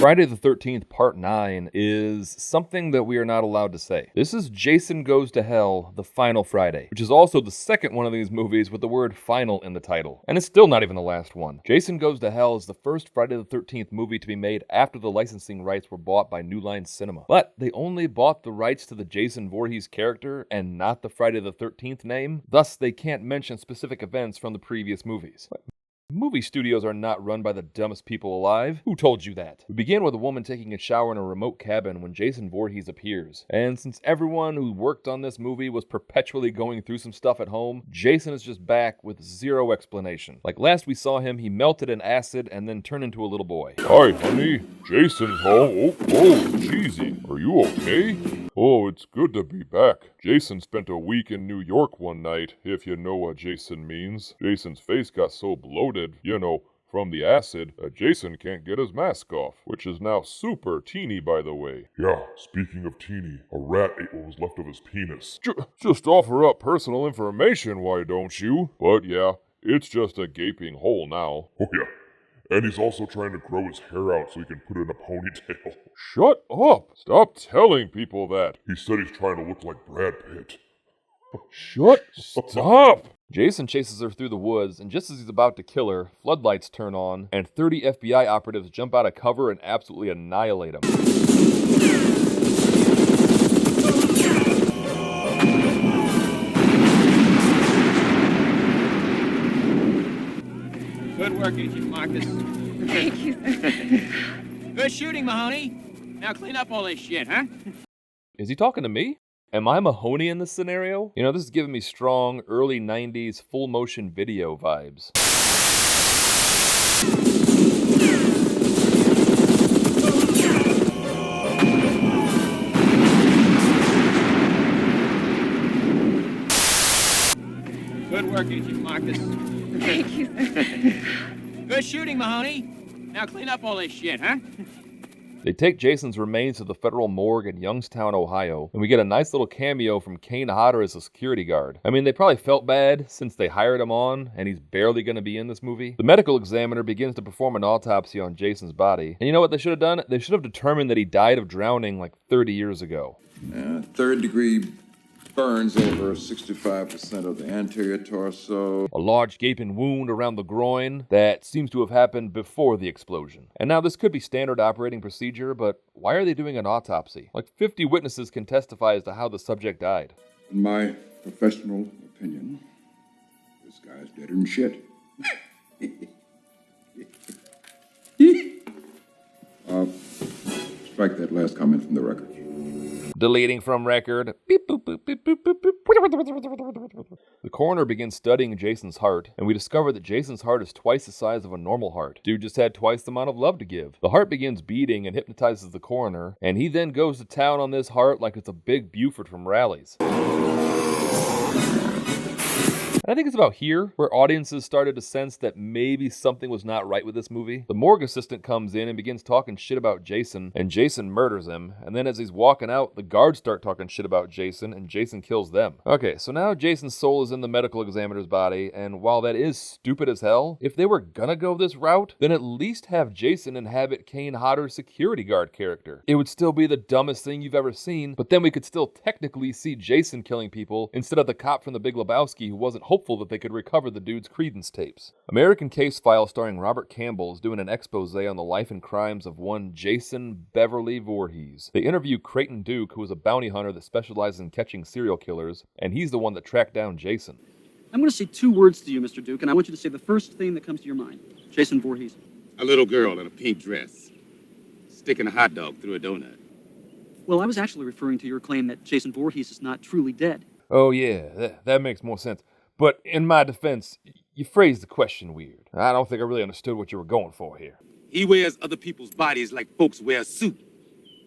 Friday the 13th Part 9 is something that we are not allowed to say. This is Jason Goes to Hell, the final Friday, which is also the second one of these movies with the word final in the title. And it's still not even the last one. Jason Goes to Hell is the first Friday the 13th movie to be made after the licensing rights were bought by New Line Cinema. But they only bought the rights to the Jason Voorhees character and not the Friday the 13th name, thus they can't mention specific events from the previous movies. Movie studios are not run by the dumbest people alive. Who told you that? We begin with a woman taking a shower in a remote cabin when Jason Voorhees appears. And since everyone who worked on this movie was perpetually going through some stuff at home, Jason is just back with zero explanation. Like last we saw him, he melted in acid and then turned into a little boy. Hi, honey. Jason's home. Oh, Cheesy. Are you okay? Oh, it's good to be back. Jason spent a week in New York one night, if you know what Jason means. Jason's face got so bloated, from the acid, that Jason can't get his mask off, which is now super teeny, by the way. Yeah, speaking of teeny, a rat ate what was left of his penis. Just offer up personal information, why don't you? But yeah, it's just a gaping hole now. Oh yeah. And he's also trying to grow his hair out so he can put it in a ponytail. Shut up! Stop telling people that. He said he's trying to look like Brad Pitt. Stop! Jason chases her through the woods, and just as he's about to kill her, floodlights turn on, and 30 FBI operatives jump out of cover and absolutely annihilate him. Good work, Agent Marcus. Thank you. Good shooting, Mahoney. Now clean up all this shit, huh? Is he talking to me? Am I Mahoney in this scenario? This is giving me strong early 90s full motion video vibes. Good work, Agent Marcus. Thank you. Good shooting, Mahoney. Now clean up all this shit, huh? They take Jason's remains to the federal morgue in Youngstown, Ohio, and we get a nice little cameo from Kane Hodder as a security guard. I mean, they probably felt bad since they hired him on, and he's barely going to be in this movie. The medical examiner begins to perform an autopsy on Jason's body, and you know what they should have done? They should have determined that he died of drowning like 30 years ago. Third-degree burns over 65% of the anterior torso. A large gaping wound around the groin that seems to have happened before the explosion. And now this could be standard operating procedure, but why are they doing an autopsy? Like 50 witnesses can testify as to how the subject died. In my professional opinion, this guy's deader than shit. Strike that last comment from the record. Deleting from record. Beep, boop, boop, beep, boop, boop, boop. The coroner begins studying Jason's heart, and we discover that Jason's heart is twice the size of a normal heart. Dude just had twice the amount of love to give. The heart begins beating and hypnotizes the coroner, and he then goes to town on this heart like it's a big Buford from Rallies. I think it's about here where audiences started to sense that maybe something was not right with this movie. The morgue assistant comes in and begins talking shit about Jason, and Jason murders him. And then as he's walking out, the guards start talking shit about Jason, and Jason kills them. Okay, so now Jason's soul is in the medical examiner's body, and while that is stupid as hell, if they were gonna go this route, then at least have Jason inhabit Kane Hodder's security guard character. It would still be the dumbest thing you've ever seen, but then we could still technically see Jason killing people instead of the cop from The Big Lebowski who wasn't hopeful that they could recover the dude's Credence tapes. American Case File starring Robert Campbell is doing an expose on the life and crimes of one Jason Beverly Voorhees. They interview Creighton Duke, who is a bounty hunter that specializes in catching serial killers, and he's the one that tracked down Jason. I'm going to say 2 words to you, Mr. Duke, and I want you to say the first thing that comes to your mind. Jason Voorhees. A little girl in a pink dress, sticking a hot dog through a donut. Well, I was actually referring to your claim that Jason Voorhees is not truly dead. Oh yeah, that makes more sense. But in my defense, you phrased the question weird. I don't think I really understood what you were going for here. He wears other people's bodies like folks wear a suit.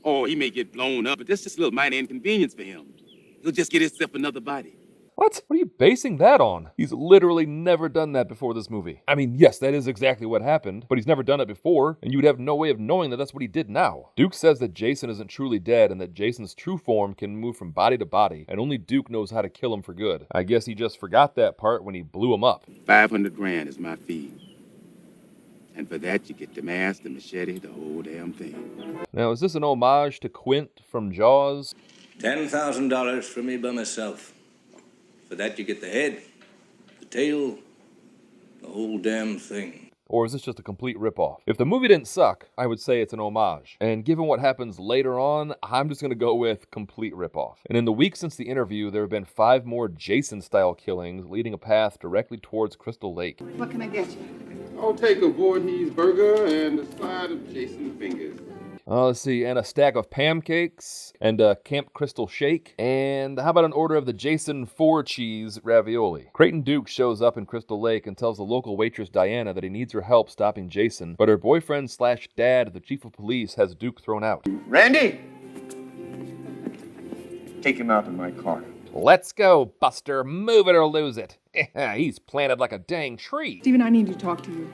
Or he may get blown up, but that's just a little minor inconvenience for him. He'll just get himself another body. What? What are you basing that on? He's literally never done that before this movie. I mean, yes, that is exactly what happened, but he's never done it before, and you would have no way of knowing that that's what he did now. Duke says that Jason isn't truly dead and that Jason's true form can move from body to body, and only Duke knows how to kill him for good. I guess he just forgot that part when he blew him up. 500 grand is my fee. And for that, you get the mask, the machete, the whole damn thing. Now, is this an homage to Quint from Jaws? $10,000 for me by myself. For that, you get the head, the tail, the whole damn thing. Or is this just a complete ripoff? If the movie didn't suck, I would say it's an homage. And given what happens later on, I'm just going to go with complete ripoff. And in the week since the interview, there have been 5 more Jason-style killings leading a path directly towards Crystal Lake. What can I get you? I'll take a Voorhees burger and a slide of Jason fingers. Let's see, and a stack of pancakes, and a Camp Crystal shake, and how about an order of the Jason 4-cheese ravioli? Creighton Duke shows up in Crystal Lake and tells the local waitress Diana that he needs her help stopping Jason, but her boyfriend/dad, the chief of police, has Duke thrown out. Randy! Take him out in my car. Let's go, Buster. Move it or lose it. He's planted like a dang tree. Stephen, I need to talk to you.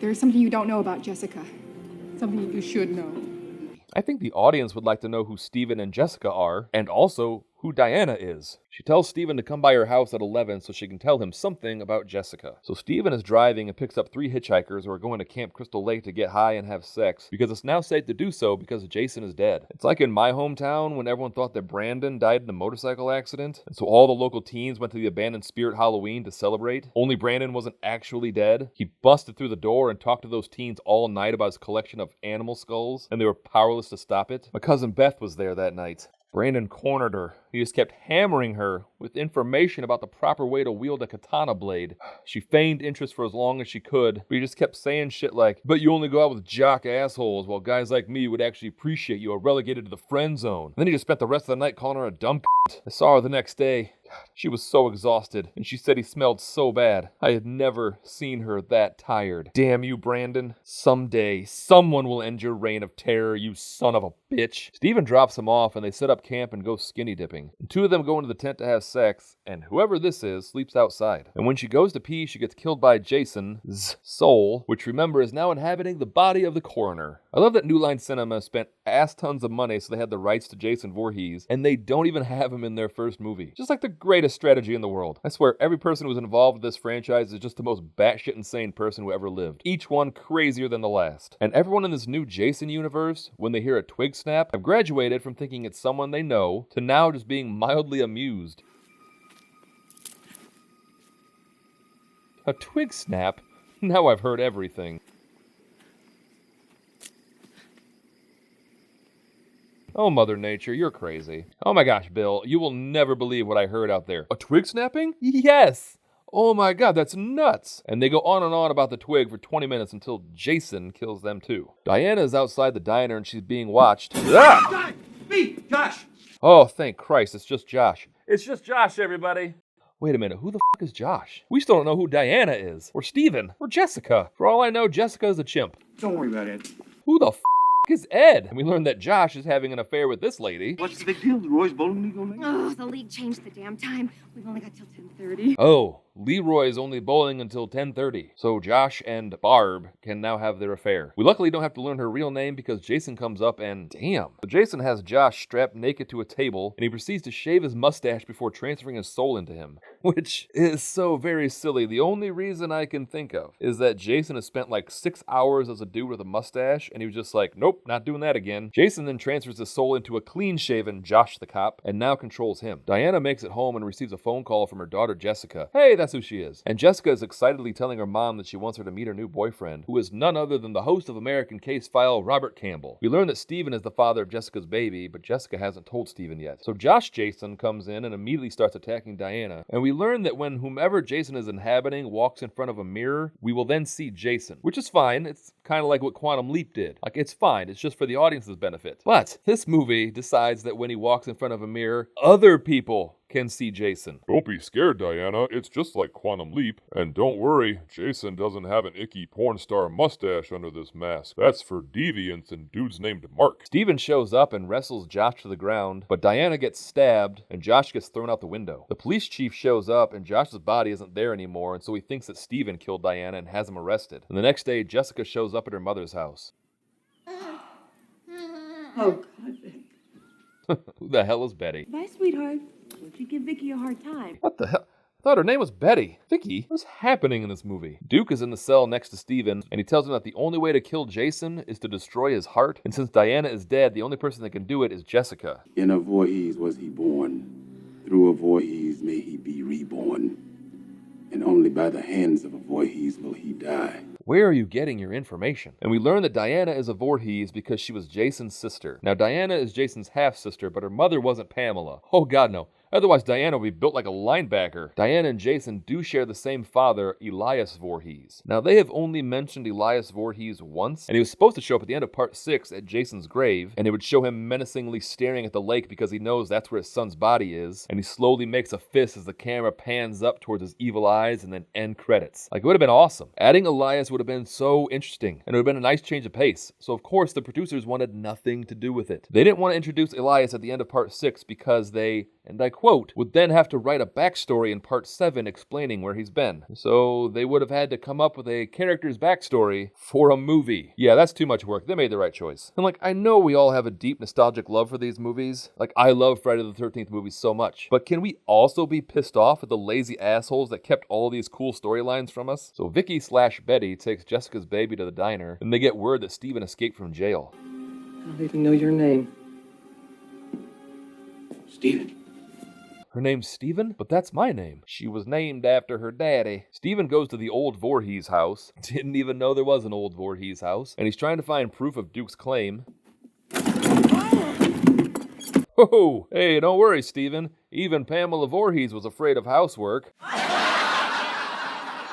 There is something you don't know about Jessica. Something you should know. I think the audience would like to know who Steven and Jessica are, and also who Diana is. She tells Steven to come by her house at 11 so she can tell him something about Jessica. So Steven is driving and picks up 3 hitchhikers who are going to Camp Crystal Lake to get high and have sex, because it's now safe to do so because Jason is dead. It's like in my hometown when everyone thought that Brandon died in a motorcycle accident, and so all the local teens went to the abandoned Spirit Halloween to celebrate. Only Brandon wasn't actually dead. He busted through the door and talked to those teens all night about his collection of animal skulls, and they were powerless to stop it. My cousin Beth was there that night. Brandon cornered her. He just kept hammering her with information about the proper way to wield a katana blade. She feigned interest for as long as she could, but he just kept saying shit like, "But you only go out with jock assholes, while guys like me would actually appreciate you are relegated to the friend zone." And then he just spent the rest of the night calling her a dumb c***. I saw her the next day. She was so exhausted, and she said he smelled so bad. I had never seen her that tired. Damn you, Brandon. Someday, someone will end your reign of terror, you son of a bitch. Steven drops him off, and they set up camp and go skinny dipping. And 2 of them go into the tent to have sex, and whoever this is sleeps outside. And when she goes to pee, she gets killed by Jason's soul, which remember is now inhabiting the body of the coroner. I love that New Line Cinema spent ass tons of money so they had the rights to Jason Voorhees, and they don't even have him in their first movie. Just like the greatest strategy in the world. I swear, every person who was involved with this franchise is just the most batshit insane person who ever lived. Each one crazier than the last. And everyone in this new Jason universe, when they hear a twig snap, have graduated from thinking it's someone they know to now just being mildly amused. A twig snap? Now I've heard everything. Oh, Mother Nature, you're crazy. Oh my gosh, Bill, you will never believe what I heard out there. A twig snapping? Yes! Oh my god, that's nuts! And they go on and on about the twig for 20 minutes until Jason kills them too. Diana is outside the diner and she's being watched. Ah! Me, Josh. Oh, thank Christ, it's just Josh. It's just Josh, everybody. Wait a minute, who the f*** is Josh? We still don't know who Diana is, or Steven, or Jessica. For all I know, Jessica is a chimp. Don't worry about it. Who the f*** is Ed? And we learned that Josh is having an affair with this lady. What's the big deal? The Roy's bowling league only? Oh, the league changed the damn time. We've only got till 10:30. Oh, Leroy's only bowling until 10:30, so Josh and Barb can now have their affair. We luckily don't have to learn her real name because Jason comes up and damn. So Jason has Josh strapped naked to a table, and he proceeds to shave his mustache before transferring his soul into him, which is so very silly. The only reason I can think of is that Jason has spent like 6 hours as a dude with a mustache, and he was just like, nope, not doing that again. Jason then transfers his soul into a clean-shaven Josh the cop, and now controls him. Diana makes it home and receives a phone call from her daughter Jessica. Hey, that's who she is. And Jessica is excitedly telling her mom that she wants her to meet her new boyfriend, who is none other than the host of American Case File, Robert Campbell. We learn that Steven is the father of Jessica's baby, but Jessica hasn't told Steven yet. So Josh Jason comes in and immediately starts attacking Diana, and we learn that when whomever Jason is inhabiting walks in front of a mirror, we will then see Jason, which is fine. It's kind of like what Quantum Leap did. Like, it's fine. It's just for the audience's benefit. But this movie decides that when he walks in front of a mirror, other people can see Jason. Don't be scared, Diana. It's just like Quantum Leap. And don't worry, Jason doesn't have an icky porn star mustache under this mask. That's for deviants and dudes named Mark. Steven shows up and wrestles Josh to the ground, but Diana gets stabbed and Josh gets thrown out the window. The police chief shows up and Josh's body isn't there anymore, and so he thinks that Steven killed Diana and has him arrested. And the next day, Jessica shows up at her mother's house. Oh, God. Who the hell is Betty? Bye, sweetheart. Don't you give Vicky a hard time. What the hell? I thought her name was Betty. Vicky, what's happening in this movie? Duke is in the cell next to Steven, and he tells him that the only way to kill Jason is to destroy his heart, and since Diana is dead, the only person that can do it is Jessica. In a Voorhees was he born. Through a Voorhees may he be reborn. And only by the hands of a Voorhees will he die. Where are you getting your information? And we learn that Diana is a Voorhees because she was Jason's sister. Now, Diana is Jason's half-sister, but her mother wasn't Pamela. Oh god, no. Otherwise, Diana would be built like a linebacker. Diana and Jason do share the same father, Elias Voorhees. Now, they have only mentioned Elias Voorhees once, and he was supposed to show up at the end of part 6 at Jason's grave, and it would show him menacingly staring at the lake because he knows that's where his son's body is, and he slowly makes a fist as the camera pans up towards his evil eyes and then end credits. Like, it would have been awesome. Adding Elias would have been so interesting, and it would have been a nice change of pace, so of course the producers wanted nothing to do with it. They didn't want to introduce Elias at the end of part 6 because they, and I quote, would then have to write a backstory in part 7 explaining where he's been. So they would have had to come up with a character's backstory for a movie. Yeah, that's too much work. They made the right choice. And like, I know we all have a deep nostalgic love for these movies. Like, I love Friday the 13th movies so much. But can we also be pissed off at the lazy assholes that kept all these cool storylines from us? So Vicky/Betty takes Jessica's baby to the diner, and they get word that Steven escaped from jail. I don't even know your name. Steven. Her name's Steven? But that's my name. She was named after her daddy. Steven goes to the old Voorhees house. Didn't even know there was an old Voorhees house. And he's trying to find proof of Duke's claim. Oh, hey, don't worry, Steven. Even Pamela Voorhees was afraid of housework.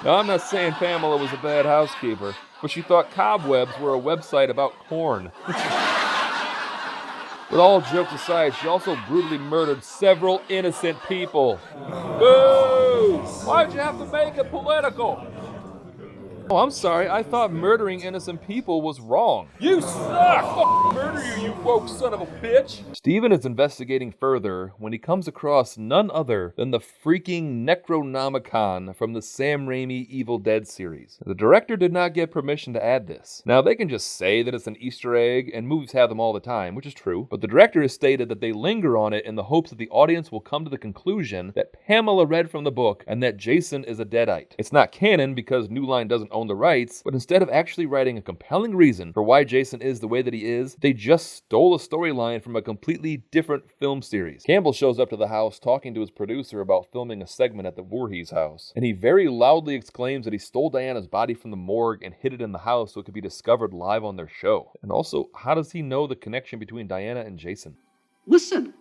Now, I'm not saying Pamela was a bad housekeeper, but she thought cobwebs were a website about corn. With all jokes aside, she also brutally murdered several innocent people. Boo! Why'd you have to make it political? Oh, I'm sorry. I thought murdering innocent people was wrong. You suck! I'll murder you, you woke son of a bitch! Steven is investigating further when he comes across none other than the freaking Necronomicon from the Sam Raimi Evil Dead series. The director did not get permission to add this. Now, they can just say that it's an Easter egg, and movies have them all the time, which is true, but the director has stated that they linger on it in the hopes that the audience will come to the conclusion that Pamela read from the book and that Jason is a Deadite. It's not canon because New Line doesn't own the rights, but instead of actually writing a compelling reason for why Jason is the way that he is, they just stole a storyline from a completely different film series. Campbell shows up to the house talking to his producer about filming a segment at the Voorhees house, and he very loudly exclaims that he stole Diana's body from the morgue and hid it in the house so it could be discovered live on their show. And also, how does he know the connection between Diana and Jason? Listen,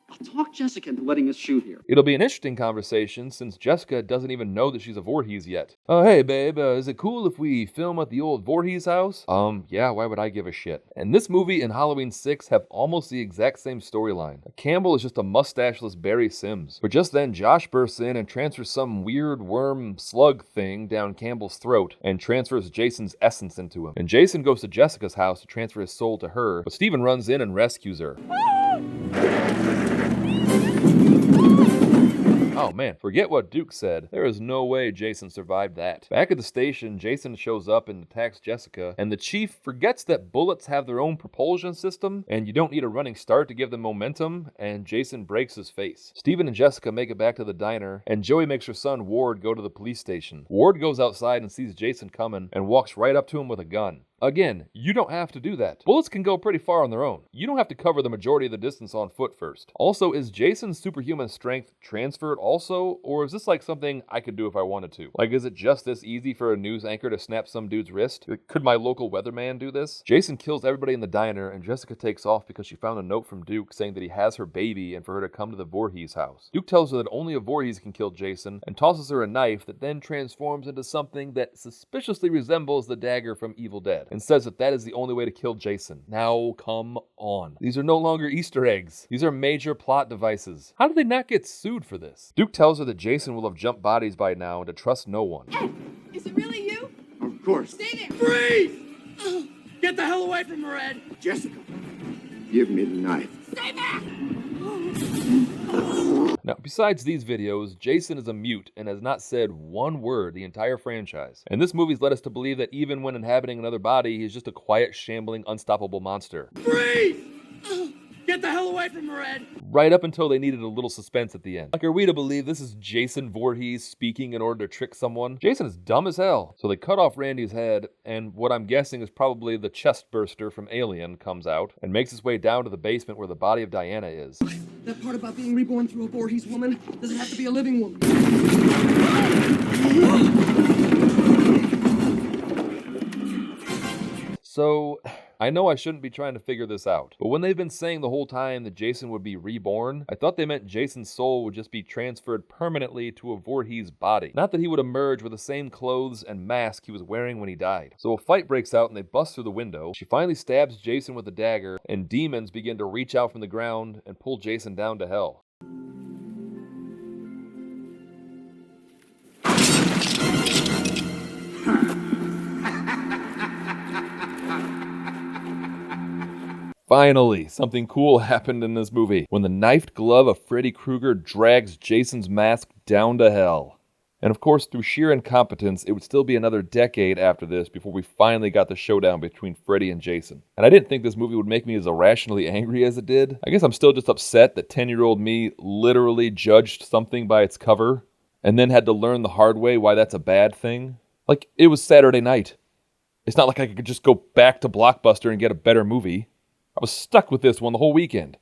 I'll talk Jessica into letting us shoot here. It'll be an interesting conversation since Jessica doesn't even know that she's a Voorhees yet. Oh, hey babe, is it cool if we film at the old Voorhees house? Yeah, why would I give a shit? And this movie and Halloween 6 have almost the exact same storyline. Campbell is just a mustacheless Barry Sims. But just then, Josh bursts in and transfers some weird worm slug thing down Campbell's throat and transfers Jason's essence into him. And Jason goes to Jessica's house to transfer his soul to her, but Steven runs in and rescues her. Oh man, forget what Duke said. There is no way Jason survived that. Back at the station, Jason shows up and attacks Jessica, and the chief forgets that bullets have their own propulsion system, and you don't need a running start to give them momentum, and Jason breaks his face. Steven and Jessica make it back to the diner, and Joey makes her son Ward go to the police station. Ward goes outside and sees Jason coming, and walks right up to him with a gun. Again, you don't have to do that. Bullets can go pretty far on their own. You don't have to cover the majority of the distance on foot first. Also, is Jason's superhuman strength transferred also, or is this like something I could do if I wanted to? Like, is it just this easy for a news anchor to snap some dude's wrist? Could my local weatherman do this? Jason kills everybody in the diner, and Jessica takes off because she found a note from Duke saying that he has her baby and for her to come to the Voorhees house. Duke tells her that only a Voorhees can kill Jason, and tosses her a knife that then transforms into something that suspiciously resembles the dagger from Evil Dead, and says that that is the only way to kill Jason. Now, come on. These are no longer Easter eggs. These are major plot devices. How did they not get sued for this? Duke tells her that Jason will have jumped bodies by now and to trust no one. Ed, is it really you? Of course. Stay there. Freeze! Get the hell away from her, Ed! Jessica, give me the knife. Stay back! Now, besides these videos, Jason is a mute and has not said one word the entire franchise. And this movie's led us to believe that even when inhabiting another body, he's just a quiet, shambling, unstoppable monster. Freeze! Get the hell away away from Red! Right up until they needed a little suspense at the end. Like, are we to believe this is Jason Voorhees speaking in order to trick someone? Jason is dumb as hell. So they cut off Randy's head, and what I'm guessing is probably the chest burster from Alien comes out and makes its way down to the basement where the body of Diana is. That part about being reborn through a Voorhees woman, does it have to be a living woman? So, I know I shouldn't be trying to figure this out, but when they've been saying the whole time that Jason would be reborn, I thought they meant Jason's soul would just be transferred permanently to a Voorhees body. Not that he would emerge with the same clothes and mask he was wearing when he died. So a fight breaks out and they bust through the window. She finally stabs Jason with a dagger, and demons begin to reach out from the ground and pull Jason down to hell. Finally, something cool happened in this movie when the knifed glove of Freddy Krueger drags Jason's mask down to hell. And of course, through sheer incompetence, it would still be another decade after this before we finally got the showdown between Freddy and Jason. And I didn't think this movie would make me as irrationally angry as it did. I guess I'm still just upset that 10-year-old me literally judged something by its cover and then had to learn the hard way why that's a bad thing. Like, it was Saturday night. It's not like I could just go back to Blockbuster and get a better movie. I was stuck with this one the whole weekend.